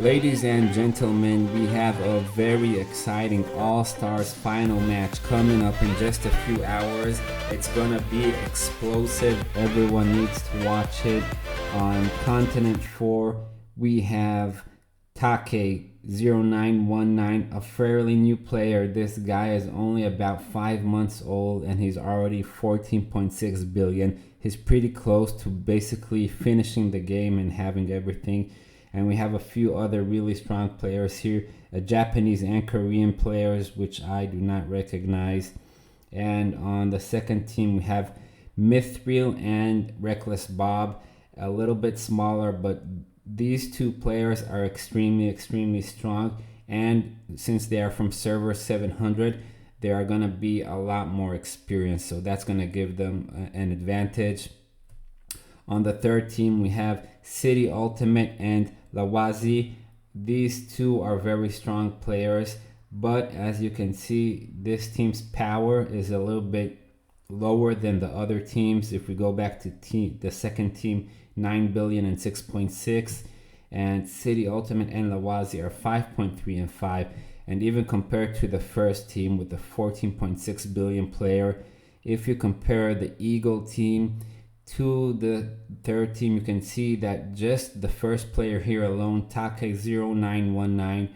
Ladies and gentlemen, we have a very exciting All-Stars final match coming up in just a few hours. It's gonna be explosive. Everyone needs to watch it. On Continent 4, we have Take0919, a fairly new player. This guy is only about 5 months old and he's already 14.6 billion. He's pretty close to basically finishing the game and having everything. And we have a few other really strong players here, Japanese and Korean players, which I do not recognize. And on the second team, we have Mithril and Reckless Bob, a little bit smaller, but these two players are extremely strong. And since they are from server 700, they are going to be a lot more experienced. So that's going to give them an advantage. On the third team, we have City Ultimate and Lawazi. These two are very strong players, but as you can see, this team's power is a little bit lower than the other teams. If we go back to the second team, 9 billion and 6.6, and City Ultimate and Lawazi are 5.3 and 5. And even compared to the first team with the 14.6 billion player, if you compare the Eagle team to the third team, you can see that just the first player here alone, Take0919,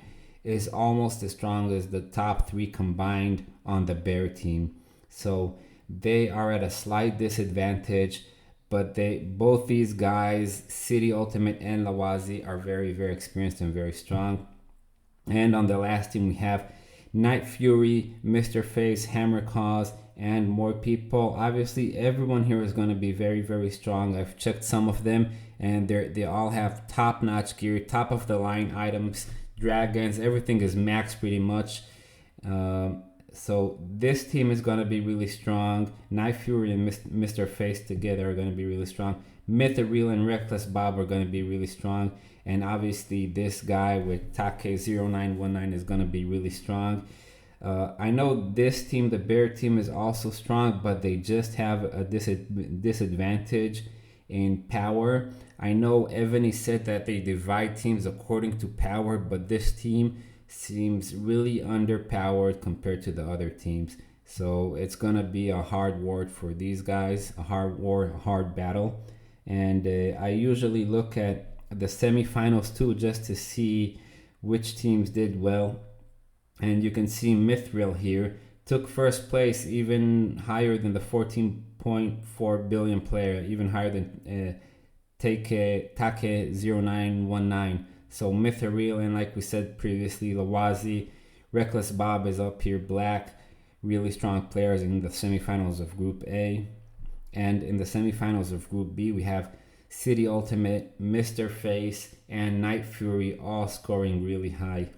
is almost as strong as the top three combined on the Bear team. So they are at a slight disadvantage, but both these guys, City Ultimate and Lawazi, are very experienced and very strong. And on the last team, we have Night Fury, Mr. Face, Hammer Cause, and more people. Obviously, everyone here is going to be very strong. I've checked some of them, and they all have top-notch gear, top-of-the-line items, dragons. Everything is max pretty much. So this team is going to be really strong. Night Fury and Mr. Face together are going to be really strong. Mithril and Reckless Bob are going to be really strong. And obviously, this guy with Take0919 is going to be really strong. I know this team, the Bear team, is also strong, but they just have a disadvantage in power. I know Evony said that they divide teams according to power, but this team seems really underpowered compared to the other teams. So it's going to be a hard war for these guys, a hard battle. And I usually look at the semifinals too, just to see which teams did well. And you can see Mithril here took first place, even higher than the 14.4 billion player, even higher than Take0919. So Mithril, and like we said previously, Lawazi, Reckless Bob is up here, black, really strong players in the semifinals of Group A. And in the semifinals of Group B, we have City Ultimate, Mr. Face, and Night Fury all scoring really high.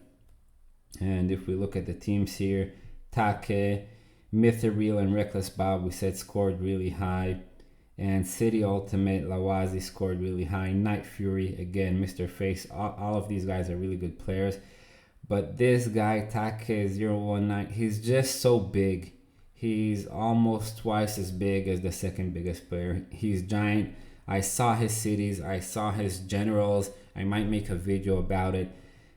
And if we look at the teams here, Take, Mithril, and Reckless Bob, we said scored really high. And City Ultimate, Lawazi scored really high. Night Fury, again, Mr. Face, all of these guys are really good players. But this guy, Take019, he's just so big. He's almost twice as big as the second biggest player. He's giant. I saw his cities, I saw his generals. I might make a video about it.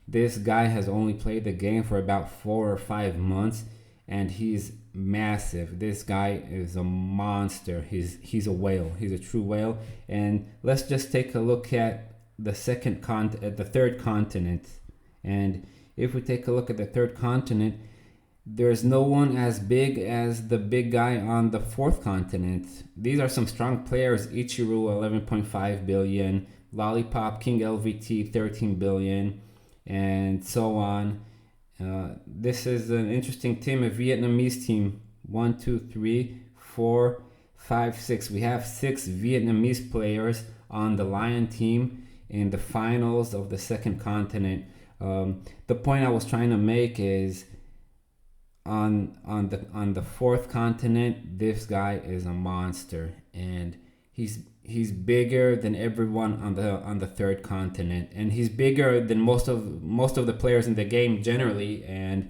This guy has only played the game for about 4 or 5 months, and he's massive. This guy is a monster. He's a whale. He's a true whale. And let's just take a look at the third continent. And if we take a look at the third continent, there's no one as big as the big guy on the fourth continent. These are some strong players. Ichiru, 11.5 billion. Lollipop, King LVT, 13 billion. And so on. This is an interesting team, a Vietnamese team. 1, 2, 3, 4, 5, 6. We have 6 Vietnamese players on the Lion team in the finals of the second continent. The point I was trying to make is on the fourth continent, this guy is a monster, and he's bigger than everyone on the third continent, and he's bigger than most of the players in the game generally. And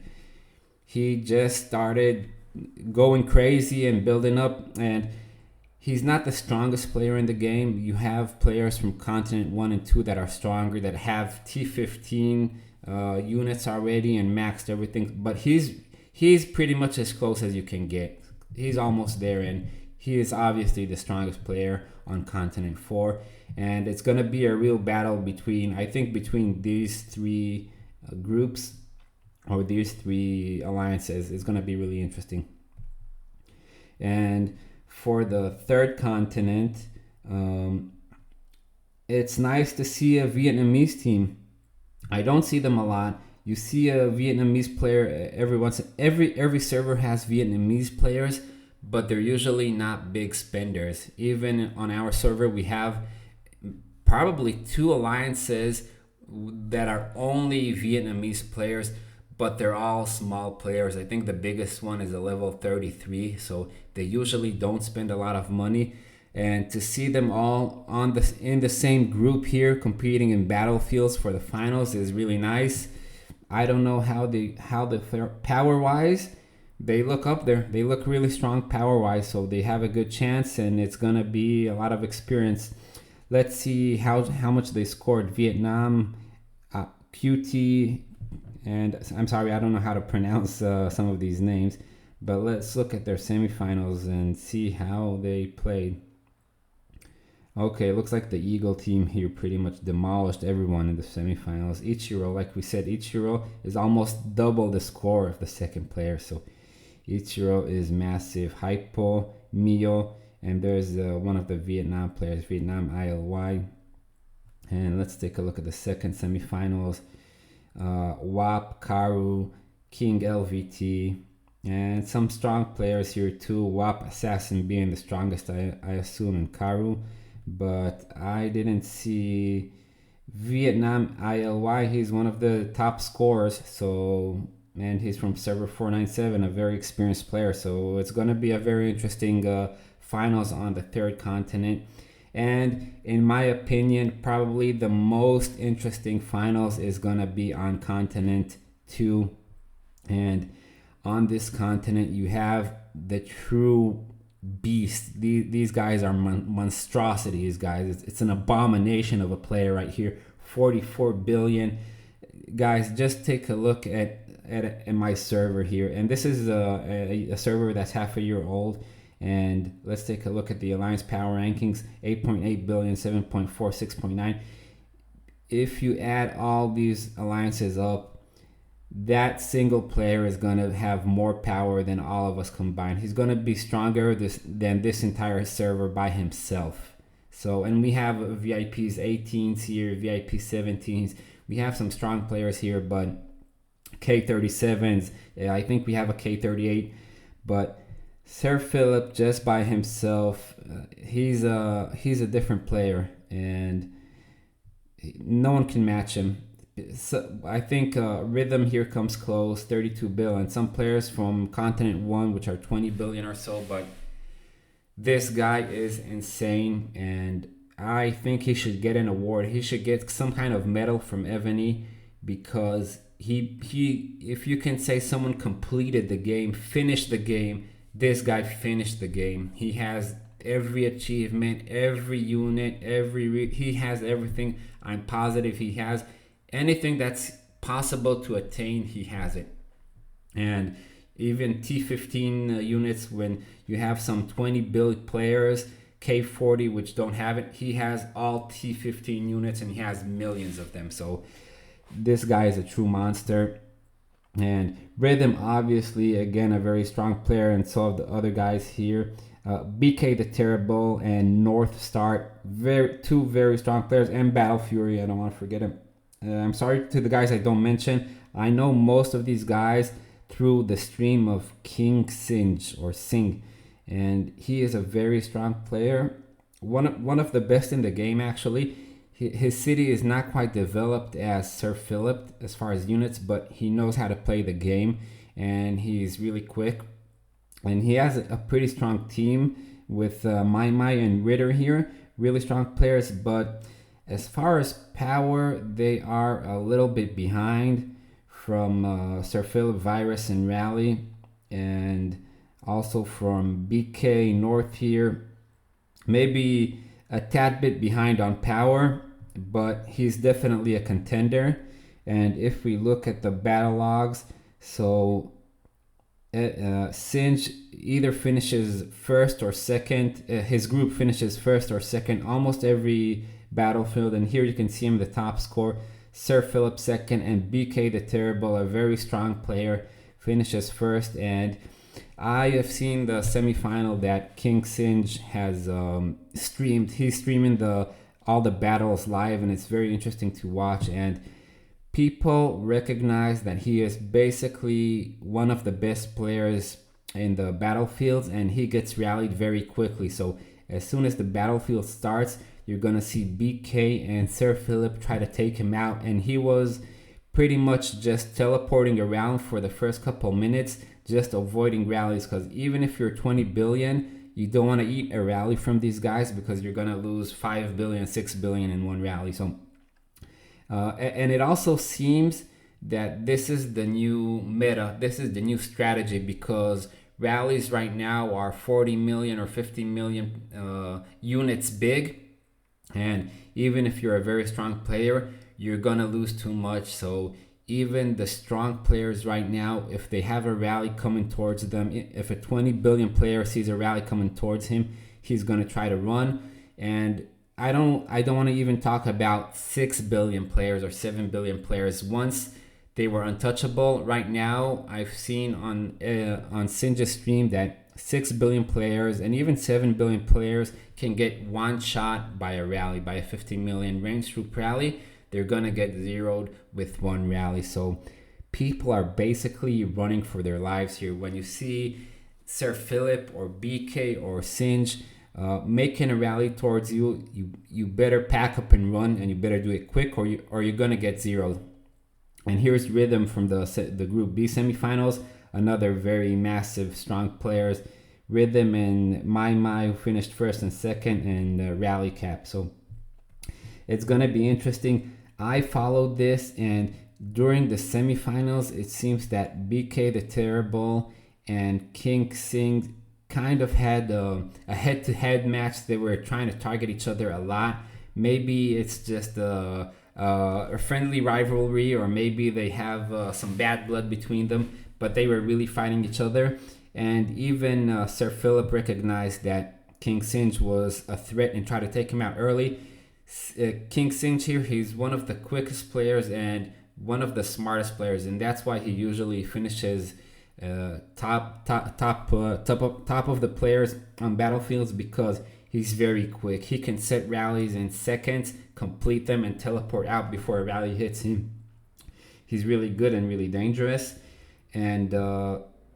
he just started going crazy and building up, and he's not the strongest player in the game. You have players from Continent 1 and 2 that are stronger, that have T15 units already and maxed everything. But he's pretty much as close as you can get. He's almost there, and he is obviously the strongest player on Continent 4. And it's going to be a real battle between these three groups, or these three alliances. Is going to be really interesting. And for the third continent, it's nice to see a Vietnamese team. I don't see them a lot. You see a Vietnamese player every server has Vietnamese players, but they're usually not big spenders. Even on our server, we have probably 2 alliances that are only Vietnamese players, but they're all small players. I think the biggest one is a level 33, so they usually don't spend a lot of money. And to see them all in the same group here competing in battlefields for the finals is really nice. I don't know how the power wise they look up there. They look really strong power wise, so they have a good chance, and it's gonna be a lot of experience. Let's see how much they scored. Vietnam, QT, and I'm sorry, I don't know how to pronounce some of these names, but let's look at their semifinals and see how they played. Okay, looks like the Eagle team here pretty much demolished everyone in the semifinals. Ichiro, like we said, Ichiro is almost double the score of the second player, so Ichiro is massive. Hypo, Mio, and there's one of the Vietnam players, Vietnam ILY. And let's take a look at the second semifinals. WAP, Karu, King LVT, and some strong players here too. WAP Assassin being the strongest, I assume, in Karu. But I didn't see Vietnam ILY. He's one of the top scorers, so, and he's from server 497, a very experienced player. So it's going to be a very interesting finals on the third continent. And in my opinion, probably the most interesting finals is going to be on Continent 2. And on this continent, you have the true beast. These guys are monstrosities, guys. It's an abomination of a player right here. 44 billion. Guys, just take a look at my server here. And this is a server that's half a year old. And let's take a look at the Alliance Power Rankings. 8.8 billion, 7.4, 6.9. If you add all these alliances up, that single player is going to have more power than all of us combined. He's going to be stronger than this entire server by himself. So, and we have VIPs 18s here, VIP 17s. We have some strong players here, but K37s, I think we have a K38, but Sir Philip just by himself, he's a different player, and no one can match him. So I think Rhythm here comes close, 32 billion. Some players from Continent 1, which are 20 billion or so, but this guy is insane, and I think he should get an award. He should get some kind of medal from Evony, because he if you can say someone completed the game, finished the game, this guy finished the game. He has every achievement, every unit, he has everything. I'm positive he has anything that's possible to attain, he has it. And even T15 units, when you have some 20 build players, K40 which don't have it, he has all T15 units and he has millions of them. So this guy is a true monster. And Rhythm, obviously, again, a very strong player, and so of the other guys here. BK the Terrible and North Star, two very strong players, and Battle Fury, I don't want to forget him. I'm sorry to the guys I don't mention. I know most of these guys through the stream of King Singh, and he is a very strong player. One of the best in the game, actually. His city is not quite developed as Sir Philip as far as units, but he knows how to play the game, and he's really quick. And he has a pretty strong team with Mai and Ritter here, really strong players. But as far as power, they are a little bit behind from Sir Philip, Virus, and Rally, and also from BK North here. Maybe a tad bit behind on power, but he's definitely a contender. And if we look at the battle logs, so Singh either finishes first or second. His group finishes first or second almost every battlefield. And here you can see him, the top score. Sir Philip second, and BK the Terrible, a very strong player, finishes first. And I have seen the semifinal that King Singh has streamed. He's streaming all the battles live, and it's very interesting to watch. And people recognize that he is basically one of the best players in the battlefields, and he gets rallied very quickly. So as soon as the battlefield starts, you're gonna see BK and Sir Philip try to take him out, and he was pretty much just teleporting around for the first couple minutes, just avoiding rallies, because even if you're 20 billion, you don't want to eat a rally from these guys because you're gonna lose 5 billion, 6 billion in one rally. So and it also seems that this is the new meta, this is the new strategy, because rallies right now are 40 million or 50 million units big, and even if you're a very strong player, you're gonna lose too much. So even the strong players right now, if they have a rally coming towards them, if a 20 billion player sees a rally coming towards him, he's gonna try to run. And I don't want to even talk about 6 billion players or 7 billion players. Once they were untouchable. Right now, I've seen on Singh's stream that 6 billion players and even 7 billion players can get one shot by a rally, by a 50 million range troop rally. They're gonna get zeroed with one rally. So people are basically running for their lives here. When you see Sir Philip or BK or Singh making a rally towards you, you better pack up and run, and you better do it quick, or you're gonna get zeroed. And here's Rhythm from the Group B semifinals, another very massive, strong players. Rhythm and Mai, who finished first and second, and Rally Cap. So it's gonna be interesting. I followed this, and during the semifinals, it seems that BK the Terrible and King Singh kind of had a head-to-head match. They were trying to target each other a lot. Maybe it's just a friendly rivalry, or maybe they have some bad blood between them, but they were really fighting each other. And even Sir Philip recognized that King Singh was a threat and tried to take him out early. King Singh here, he's one of the quickest players and one of the smartest players, and that's why he usually finishes top of the players on battlefields, because he's very quick. He can set rallies in seconds, complete them, and teleport out before a rally hits him. He's really good and really dangerous. And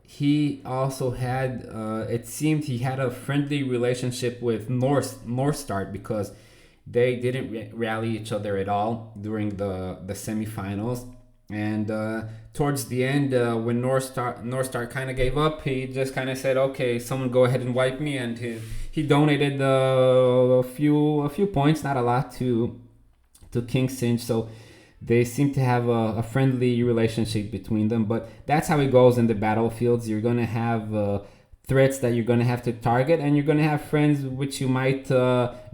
he also had, it seemed he had a friendly relationship with Northstar, because they didn't rally each other at all during the semifinals. And towards the end, when Northstar kind of gave up, he just kind of said, "Okay, someone go ahead and wipe me." And he donated a few points, not a lot, to King Singh. So they seem to have a friendly relationship between them. But that's how it goes in the battlefields. You're gonna have threats that you're gonna have to target, and you're gonna have friends which you might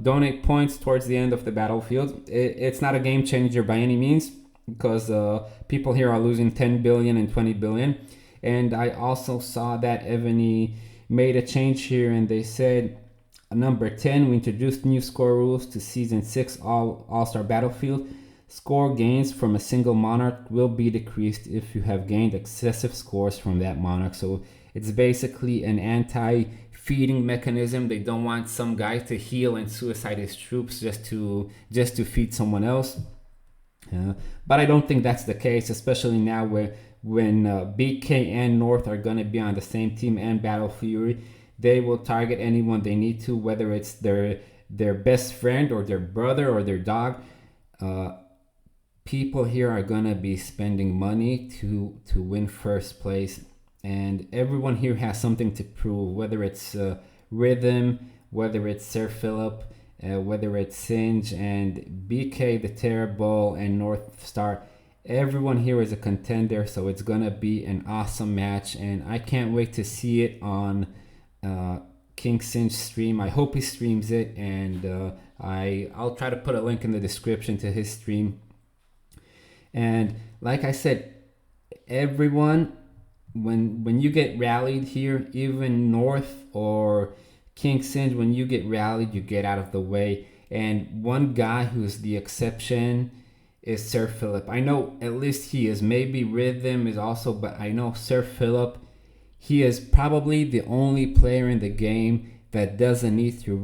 donate points towards the end of the battlefield. It's not a game changer by any means, because people here are losing 10 billion and 20 billion. And I also saw that Evony made a change here, and they said, number 10, we introduced new score rules to Season 6 All-Star Battlefield. Score gains from a single monarch will be decreased if you have gained excessive scores from that monarch. So it's basically an anti-feeding mechanism. They don't want some guy to heal and suicide his troops just to feed someone else. But I don't think that's the case, especially now when BK and North are going to be on the same team, and Battle Fury. They will target anyone they need to, whether it's their best friend or their brother or their dog. People here are going to be spending money to win first place, and everyone here has something to prove, whether it's Rhythm, whether it's Sir Philip, whether it's Singh and BK the Terrible and Northstar. Everyone here is a contender, so it's gonna be an awesome match, and I can't wait to see it on King Singh stream. I hope he streams it, and I'll try to put a link in the description to his stream. And like I said, everyone, when you get rallied here, even North or King Singh, when you get rallied, you get out of the way. And one guy who's the exception is Sir Philip. I know at least he is. Maybe Rhythm is also, but I know Sir Philip, he is probably the only player in the game that doesn't need to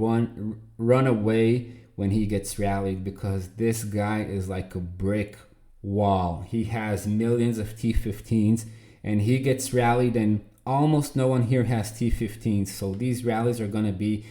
run away when he gets rallied, because this guy is like a brick wall. He has millions of T15s and he gets rallied, and almost no one here has T15s. So these rallies are going to be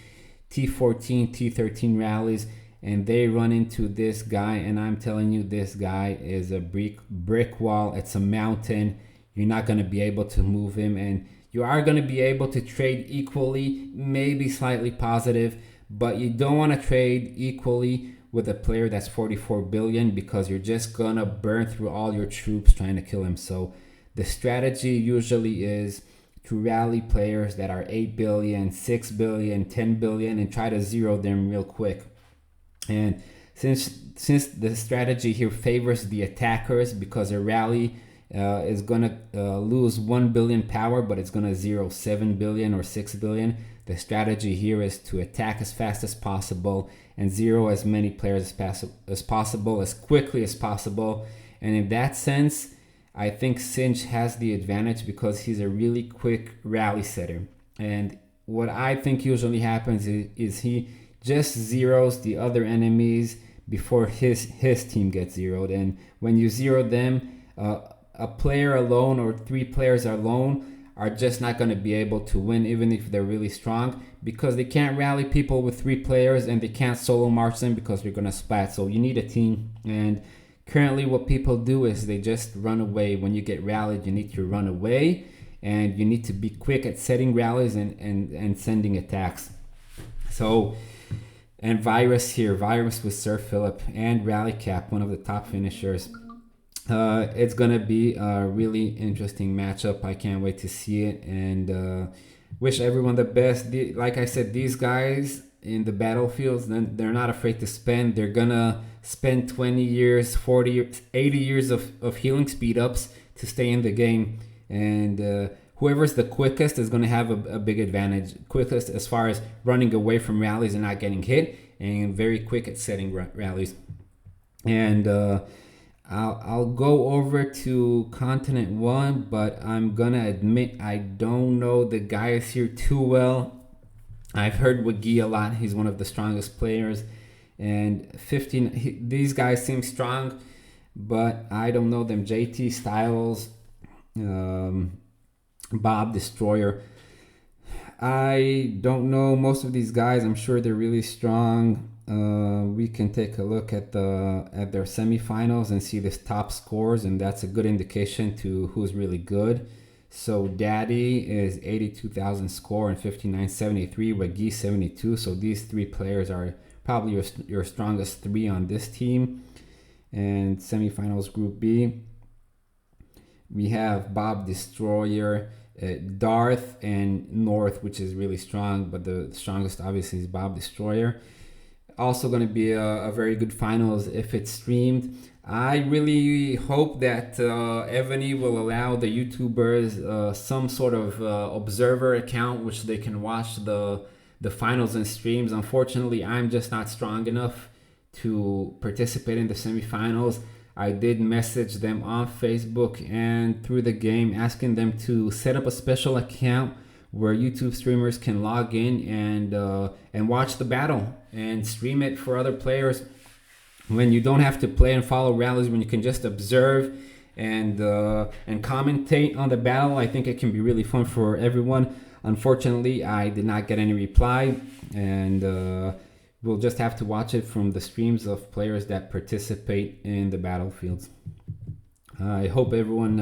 T14, T13 rallies, and they run into this guy, and I'm telling you, this guy is a brick wall. It's a mountain. You're not going to be able to move him, and you are going to be able to trade equally, maybe slightly positive, but you don't want to trade equally with a player that's 44 billion, because you're just going to burn through all your troops trying to kill him. So the strategy usually is to rally players that are 8 billion, 6 billion, 10 billion, and try to zero them real quick. And since the strategy here favors the attackers, because a rally is going to lose 1 billion power, but it's going to zero 7 billion or 6 billion, the strategy here is to attack as fast as possible and zero as many players as possible, as quickly as possible. And in that sense, I think Singh has the advantage because he's a really quick rally setter. And what I think usually happens is he just zeros the other enemies before his team gets zeroed. And when you zero them, a player alone or 3 players alone are just not going to be able to win, even if they're really strong, because they can't rally people with 3 players and they can't solo march them because they're going to splat. So you need a team. And currently what people do is they just run away. When you get rallied, you need to run away, and you need to be quick at setting rallies and sending attacks. So, and Virus with Sir Philip and Rally Cap, one of the top finishers. It's gonna be a really interesting matchup. I can't wait to see it, and wish everyone the best. Like I said, these guys in the battlefields, then they're not afraid to spend. They're gonna spend 20 years, 40 years, 80 years of healing speed ups to stay in the game, and whoever's the quickest is going to have a big advantage. Quickest as far as running away from rallies and not getting hit, and very quick at setting rallies. And I'll go over to Continent 1, but I'm going to admit I don't know the guys here too well. I've heard Wagi a lot. He's one of the strongest players. And 15, these guys seem strong, but I don't know them. JT Styles, Bob Destroyer. I don't know most of these guys. I'm sure they're really strong. We can take a look at their semifinals and see this top scores, and that's a good indication to who's really good. So Daddy is 82,000 score and 59.73, Wagi 72. So these 3 players are probably your strongest 3 on this team. And semifinals Group B, we have Bob Destroyer, Darth, and North, which is really strong, but the strongest obviously is Bob Destroyer. Also going to be a very good finals if it's streamed. I really hope that Evony will allow the YouTubers some sort of observer account which they can watch the finals and streams. Unfortunately, I'm just not strong enough to participate in the semifinals. I did message them on Facebook and through the game, asking them to set up a special account where YouTube streamers can log in and watch the battle and stream it for other players. When you don't have to play and follow rallies, when you can just observe and commentate on the battle, I think it can be really fun for everyone. Unfortunately, I did not get any reply, and we'll just have to watch it from the streams of players that participate in the battlefields. I hope everyone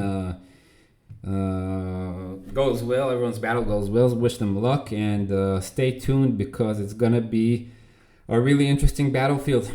goes well, everyone's battle goes well. Wish them luck, and stay tuned because it's gonna be a really interesting battlefield.